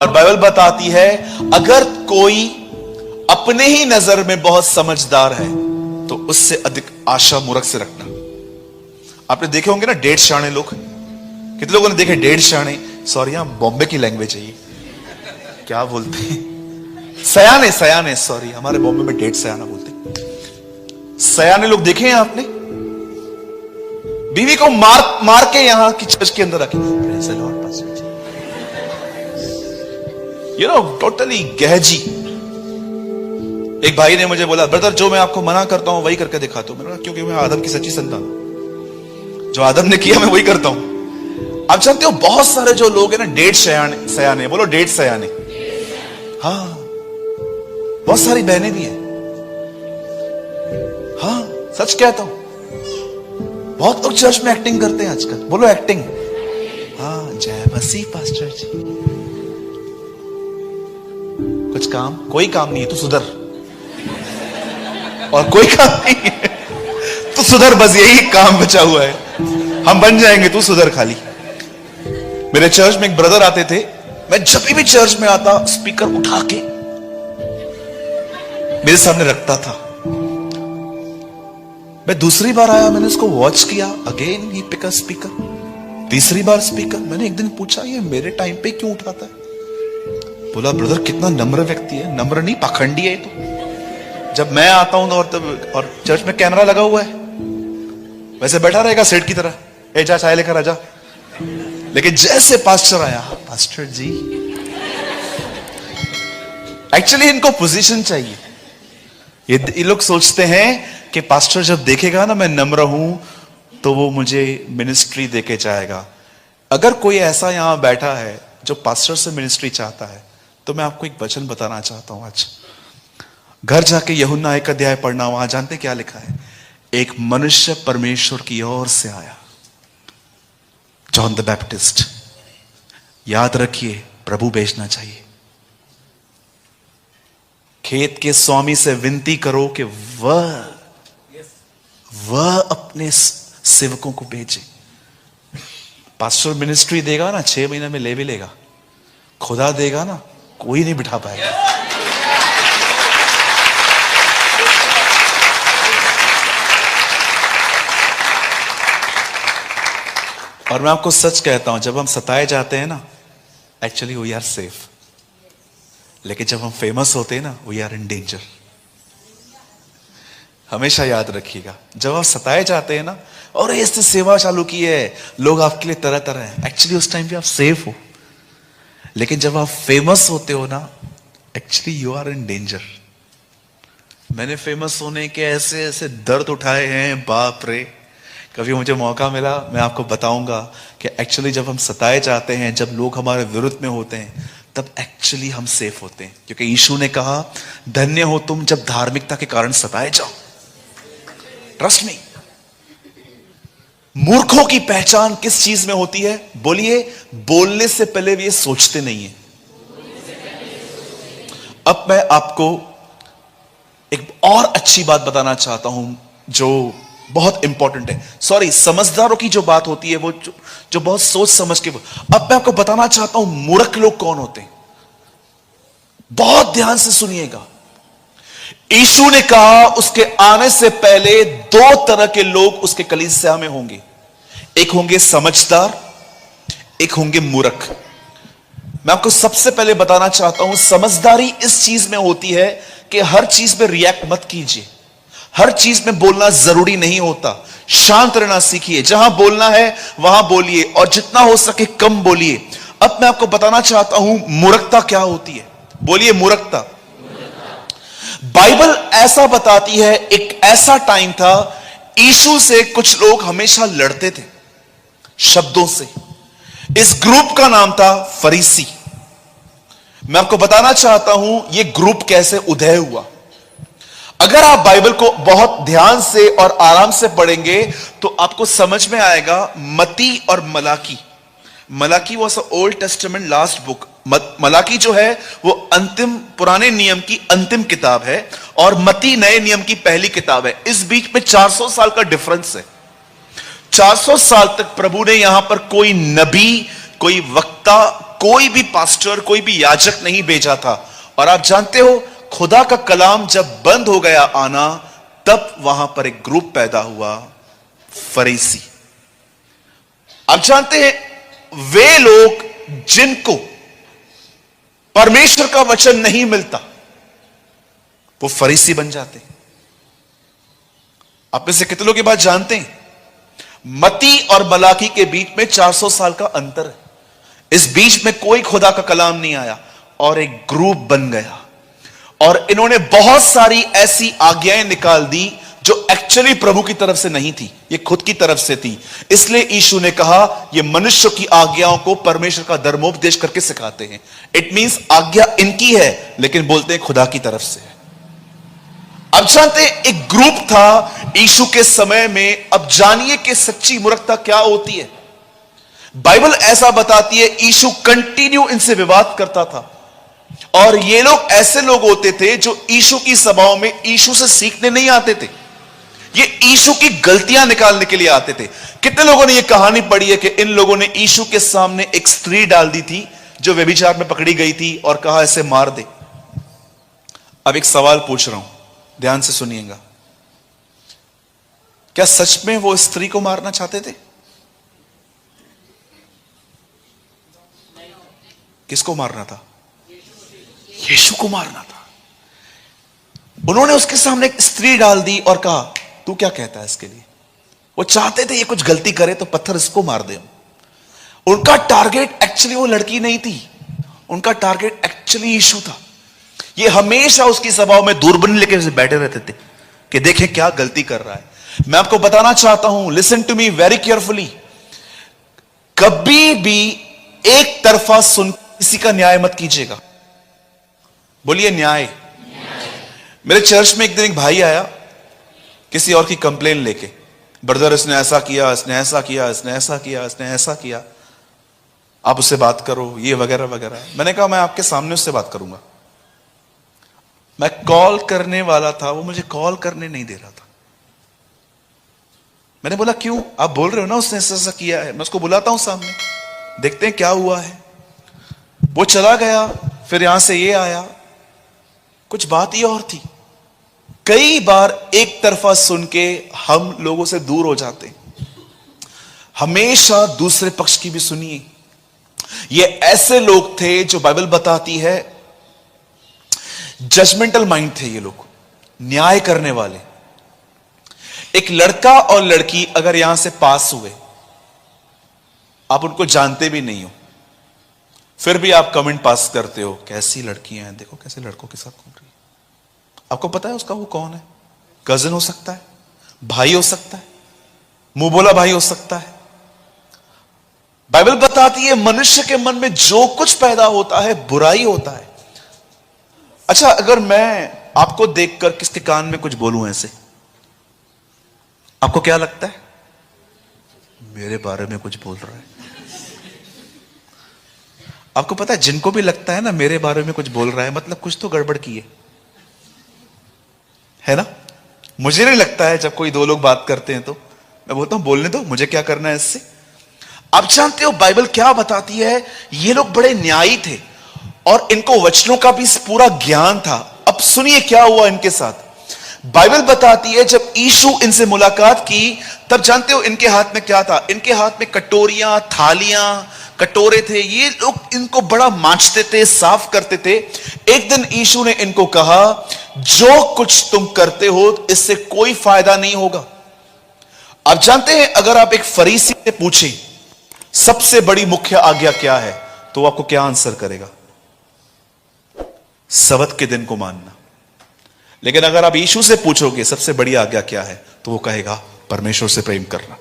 और बाइबल बताती है अगर कोई अपने ही नजर में बहुत समझदार है तो उससे अधिक आशा मूर्ख से रखना। आपने देखे होंगे ना डेढ़ शाणे लोग, कितने लोगों ने देखे डेढ़ शाणे, सॉरी यहां बॉम्बे की लैंग्वेज है ये, क्या बोलते हैं, सयाने, सयाने, सॉरी हमारे बॉम्बे में डेढ़ सयाना बोलते हैं। सयाने लोग देखे हैं आपने, बीवी को मार के यहां की चर्च के अंदर रखे, यू नो टोटली गहजी। एक भाई ने मुझे बोला, ब्रदर जो मैं आपको मना करता हूं वही करके दिखाता हूं। मैंने कहा क्योंकि मैं आदम की सच्ची संतान, जो आदम ने किया मैं वही करता हूं। आप जानते हो बहुत सारे जो लोग हैं ना डेढ़ सयाने, बोलो डेढ़ सयाने, हाँ बहुत सारी बहनें भी हैं, हाँ सच कहता हूं। बहुत लोग चर्च में एक्टिंग करते हैं आजकल, बोलो एक्टिंग, हाँ जय मसीह पास्टर जी। कुछ काम, कोई काम नहीं है, तू सुधर, और कोई काम नहीं है तू सुधर, बस यही काम बचा हुआ है, हम बन जाएंगे, तू सुधर खाली। मेरे चर्च में एक ब्रदर आते थे, मैं जब भी चर्च में आता स्पीकर उठा के मेरे सामने रखता था। मैं दूसरी बार आया, मैंने उसको वॉच किया, अगेन ही पिक अ स्पीकर, तीसरी बार स्पीकर। मैंने एक दिन पूछा ये मेरे टाइम पे क्यों उठाता है? बोला ब्रदर कितना नम्र व्यक्ति है, नम्र नहीं पाखंडी है तो। जब मैं आता हूं और चर्च में कैमरा लगा हुआ है, वैसे बैठा रहेगा सेठ की तरह, ए जा चाय लेकर आजा। लेकिन जैसे पास्टर आया, पास्टर जी, एक्चुअली इनको पोजीशन चाहिए। ये लोग सोचते हैं कि पास्टर जब देखेगा ना मैं नम्र हूं तो वो मुझे मिनिस्ट्री देके जाएगा। अगर कोई ऐसा यहां बैठा है जो पास्टर से मिनिस्ट्री चाहता है तो मैं आपको एक वचन बताना चाहता हूं। आज घर जाके यूहन्ना 1 अध्याय पढ़ना, वहां जानते क्या लिखा है? एक मनुष्य परमेश्वर की ओर से आया, जॉन द बैप्टिस्ट। याद रखिए प्रभु भेजना चाहिए। खेत के स्वामी से विनती करो कि वह अपने सेवकों को भेजे। पास्टर मिनिस्ट्री देगा ना 6 महीने में ले भी लेगा, खुदा देगा ना कोई नहीं बिठा पाएगा। और मैं आपको सच कहता हूं, जब हम सताए जाते हैं ना, एक्चुअली वी आर सेफ, लेकिन जब हम फेमस होते हैं ना, वी आर इन डेंजर। हमेशा याद रखिएगा, जब आप सताए जाते हैं ना, और इससे सेवा चालू की है, लोग आपके लिए तरह तरह हैं, एक्चुअली उस टाइम पे आप सेफ हो। लेकिन जब आप फेमस होते हो ना, actually you are in danger. मैंने फेमस होने के ऐसे ऐसे दर्द उठाए हैं, बाप रे। कभी मुझे मौका मिला मैं आपको बताऊंगा कि एक्चुअली जब हम सताए जाते हैं, जब लोग हमारे विरुद्ध में होते हैं, तब एक्चुअली हम सेफ होते हैं। क्योंकि यीशु ने कहा धन्य हो तुम जब धार्मिकता के कारण सताए जाओ। Trust me. मूर्खों की पहचान किस चीज में होती है? बोलिए, बोलने से पहले भी ये सोचते नहीं है। अब मैं आपको एक और अच्छी बात बताना चाहता हूं जो बहुत इंपॉर्टेंट है। सॉरी, समझदारों की जो बात होती है वो जो बहुत सोच समझ के। अब मैं आपको बताना चाहता हूं मूर्ख लोग कौन होते हैं। बहुत ध्यान से सुनिएगा। यीशु ने कहा उसके आने से पहले 2 तरह के लोग उसके कलीसिया में होंगे। एक होंगे समझदार, एक होंगे मूर्ख। मैं आपको सबसे पहले बताना चाहता हूं, समझदारी इस चीज में होती है कि हर चीज में रिएक्ट मत कीजिए, हर चीज में बोलना जरूरी नहीं होता। शांत रहना सीखिए, जहां बोलना है वहां बोलिए, और जितना हो सके कम बोलिए। अब मैं आपको बताना चाहता हूं मूर्खता क्या होती है। बोलिए मूर्खता। बाइबल ऐसा बताती है, एक ऐसा टाइम था यीशु से कुछ लोग हमेशा लड़ते थे शब्दों से। इस ग्रुप का नाम था फरीसी। मैं आपको बताना चाहता हूं यह ग्रुप कैसे उदय हुआ। अगर आप बाइबल को बहुत ध्यान से और आराम से पढ़ेंगे तो आपको समझ में आएगा। मती और Malachi, Malachi was old testament last book. Malachi जो है वो अंतिम पुराने नियम की अंतिम किताब है, और मती नए नियम की पहली किताब है। इस बीच में 400 साल का डिफरेंस है। 400 साल तक प्रभु ने यहां पर कोई नबी, कोई वक्ता, कोई भी पास्टर, कोई भी याजक नहीं भेजा था। और आप जानते हो, खुदा का कलाम जब बंद हो गया आना, तब वहां पर एक ग्रुप पैदा हुआ, फरीसी। आप जानते हैं, वे लोग जिनको परमेश्वर का वचन नहीं मिलता, वो फरीसी बन जाते। आप में से कितने लोग ये बात जानते हैं? मती और मलाकी के बीच में 400 साल का अंतर है। इस बीच में कोई खुदा का कलाम नहीं आया और एक ग्रुप बन गया, और इन्होंने बहुत सारी ऐसी आज्ञाएं निकाल दी जो एक्चुअली प्रभु की तरफ से नहीं थी, ये खुद की तरफ से थी। इसलिए यीशु ने कहा, ये मनुष्य की आज्ञाओं को परमेश्वर का धर्मोपदेश करके सिखाते हैं। इट मींस आज्ञा इनकी है, लेकिन बोलते हैं खुदा की तरफ से है। अब जानते हैं, एक ग्रुप था यीशु के समय में। अब जानिए कि सच्ची मूर्खता क्या होती है। बाइबल ऐसा बताती है, यीशु कंटिन्यू इनसे विवाद करता था, और ये लोग ऐसे लोग होते थे जो यीशु की सभाओं में यीशु से सीखने नहीं आते थे, ये यीशु की गलतियां निकालने के लिए आते थे। कितने लोगों ने ये कहानी पढ़ी है कि इन लोगों ने यीशु के सामने एक स्त्री डाल दी थी जो व्यभिचार में पकड़ी गई थी, और कहा इसे मार दे। अब एक सवाल पूछ रहा हूं, ध्यान से सुनिएगा। क्या सच में वो स्त्री को मारना चाहते थे? किसको मारना था? यीशु को मारना था। उन्होंने उसके सामने एक स्त्री डाल दी और कहा, तू क्या कहता है इसके लिए? वो चाहते थे ये कुछ गलती करे तो पत्थर इसको मार दे। उनका टारगेट एक्चुअली वो लड़की नहीं थी, उनका टारगेट एक्चुअली यीशु था। ये हमेशा उसकी सभाओं में दूरबीन लेके बैठे रहते थे कि देखें क्या गलती कर रहा है। मैं आपको बताना चाहता हूं, listen to me very carefully, कभी भी एक तरफा सुन किसी का न्याय मत कीजिएगा। बोलिए न्याय। मेरे चर्च में एक दिन एक भाई आया किसी और की कंप्लेन लेके, ब्रदर इसने ऐसा किया, इसने ऐसा किया, इसने ऐसा किया, इसने ऐसा किया, आप उससे बात करो, ये वगैरह वगैरह। मैंने कहा मैं आपके सामने उससे बात करूंगा। मैं कॉल करने वाला था, वो मुझे कॉल करने नहीं दे रहा था। मैंने बोला क्यों? आप बोल रहे हो ना उसने ऐसा ऐसा किया है। मैं उसको बुलाता हूं सामने, देखते हैं क्या हुआ है। वो चला गया, फिर यहां से ये आया, कुछ बात ही और थी। कई बार एक तरफा सुन के हम लोगों से दूर हो जाते हैं। हमेशा दूसरे पक्ष की भी सुनिए। ये ऐसे लोग थे जो बाइबल बताती है जजमेंटल माइंड थे, ये लोग न्याय करने वाले। एक लड़का और लड़की अगर यहां से पास हुए, आप उनको जानते भी नहीं हो, फिर भी आप कमेंट पास करते हो, कैसी लड़कियां हैं, देखो कैसे लड़कों के साथ घूम रही है। आपको पता है उसका वो कौन है? कजिन हो सकता है, भाई हो सकता है, मुंह बोला भाई हो सकता है। बाइबल बताती है मनुष्य के मन में जो कुछ पैदा होता है बुराई होता है। अच्छा, अगर मैं आपको देखकर किसके कान में कुछ बोलूं ऐसे, आपको क्या लगता है? मेरे बारे में कुछ बोल रहा है। आपको पता है जिनको भी लगता है ना मेरे बारे में कुछ बोल रहा है, मतलब कुछ तो गड़बड़ की है ना? मुझे नहीं लगता है, जब कोई दो लोग बात करते हैं तो मैं बोलता हूं बोलने दो, मुझे क्या करना है इससे। आप जानते हो बाइबल क्या बताती है? ये लोग बड़े न्यायी थे और इनको वचनों का भी पूरा ज्ञान था। अब सुनिए क्या हुआ इनके साथ। बाइबल बताती है जब यीशु इनसे मुलाकात की, तब जानते हो इनके हाथ में क्या था? इनके हाथ में कटोरियां, थालियां, कटोरे थे। ये लोग इनको बड़ा मांजते थे, साफ करते थे। एक दिन यीशु ने इनको कहा, जो कुछ तुम करते हो इससे कोई फायदा नहीं होगा। आप जानते हैं अगर आप एक फरीसी से पूछें सबसे बड़ी मुख्य आज्ञा क्या है, तो वो आपको क्या आंसर करेगा? सब्त के दिन को मानना। लेकिन अगर आप यीशु से पूछोगे सबसे बड़ी आज्ञा क्या है, तो वो कहेगा परमेश्वर से प्रेम करना।